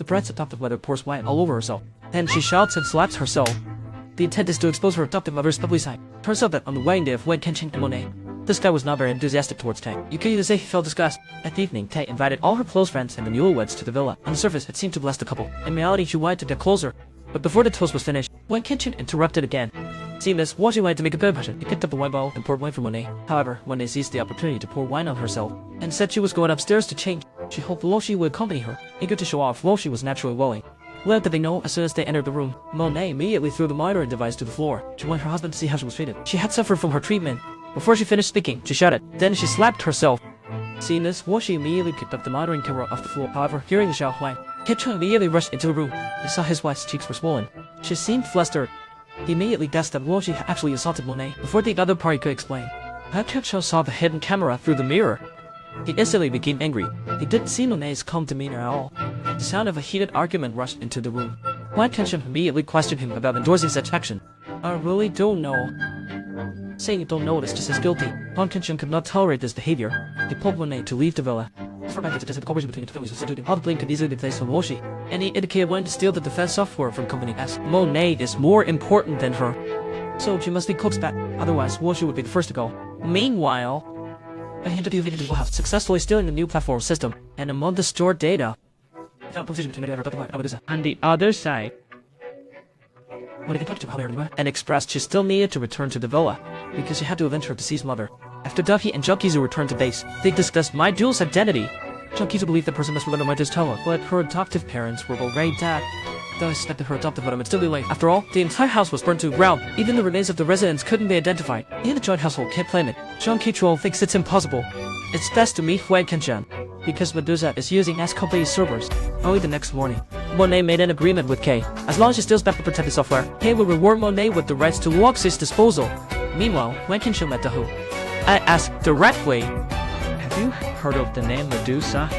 bride's adoptive mother pours wine all over herself. Then she shouts and slaps herself. The intent is to expose her adoptive mother's ugly side. Turns out that on the wedding day of Wen Kenshin and Monet, this guy was not very enthusiastic towards Tay. You could even say he felt disgust. At the evening, Tay invited all her close friends and the newlyweds to the villa. On the surface, it seemed to bless the couple. In reality, she wanted to get closer. But before the toast was finished, Wen Kenshin interrupted again. Seeing this, Washi wanted to make a better impression. He picked up a wine bottle and poured wine for Monet. However, Monet seized the opportunity to pour wine on herself and said she was going upstairs to change. She hoped Washi would accompany her. Eager to show off, Washi was naturally willing. Little did they know, as soon as they entered the room, Monet immediately threw the monitoring device to the floor. She wanted her husband to see how she was treated. She had suffered from her treatment. Before she finished speaking, she shouted. Then she slapped herself. Seeing this, Washi immediately picked up the monitoring camera off the floor. However, hearing the shout Huang, Kip-chun immediately rushed into the room. He saw his wife's cheeks were swollen. She seemed flustered. He immediately guessed that Washi had actually assaulted Monet before the other party could explain. Kip-chun saw the hidden camera through the mirror. He instantly became angry. He didn't see Monet's calm demeanor at all. The sound of a heated argument rushed into the room. Wen Kenshin immediately questioned him about endorsing such action. I really don't know. Saying you don't know is just as guilty. Wen Kenshin could not tolerate this behavior. He pulled Monet to leave the villa. For the cooperation between the two families, all the blame could easily be placed on Washi, and he indicated when to steal the defense software from Company S. Monet is more important than her, so she must be coaxed back. Otherwise, Washi would be the first to go. Meanwhile, I hinted you while successfully stealing the new platform system and among the stored data. On the other side, and expressed she still needed to return to the villa because she had to avenge her deceased mother. After Duffy and Junkizu returned to base, they discussed my duel's identity. Junkizu believed the person must remember my Toa, but her adoptive parents were already dead. Though I suspected her adoptive mother would still be late. After all, the entire house was burned to the ground. Even the remains of the residents couldn't be identified. In the joint household can't claim it. Jean Kichuo thinks it's impossible. It's best to meet Wen Kenshin, because Medusa is using S Company's servers. Only the next morning, Monet made an agreement with Kay. As long as she steals back the protected software, Kay will reward Monet with the rights to Luoxi's disposal. Meanwhile, Wen Kenshin met Dahu. I asked directly, have you heard of the name Medusa?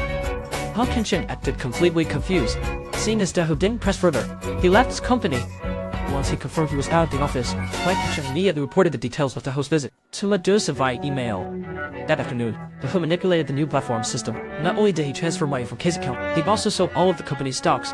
Wen Kenshin acted completely confused. Seeing as Dahu didn't press further, he left his company. Once he confirmed he was out of the office, Wen Kenshin immediately reported the details of Dahu's visit to Medusa via email. That afternoon, Dahu manipulated the new platform system. Not only did he transfer money from Kay's account, he also sold all of the company's stocks.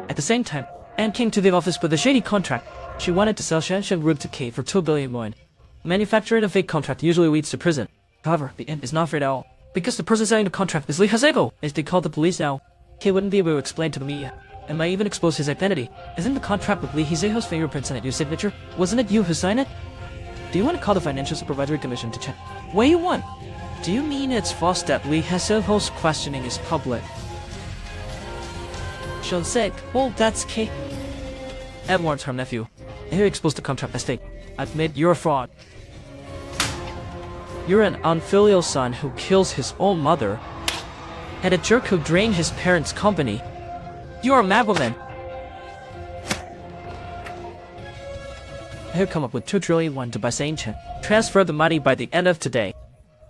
At the same time, Anne came to the office with a shady contract. She wanted to sell Shanshan Root to Kay for 2 billion won. Manufacturing a fake contract usually leads to prison. However, the end is not fair at all, because the person selling the contract is Lee Hasego. As they call the police now, Kay wouldn't be able to explain to the media, and might even expose his identity. Isn't the contract with Lee Hiseho's fingerprints on it your signature? Wasn't it you who signed it? Do you want to call the Financial Supervisory Commission to check? What do you want? Do you mean it's false that Lee Hiseho's questioning is public? Shonsek, well, that's Kay. Ed warns her nephew, and he exposed the contract as fake. Admit you're a fraud. You're an unfilial son who kills his own mother, and a jerk who drained his parents' company. You're a mad woman. He'll come up with 2 trillion won to buy Saint Chen. Transfer the money by the end of today.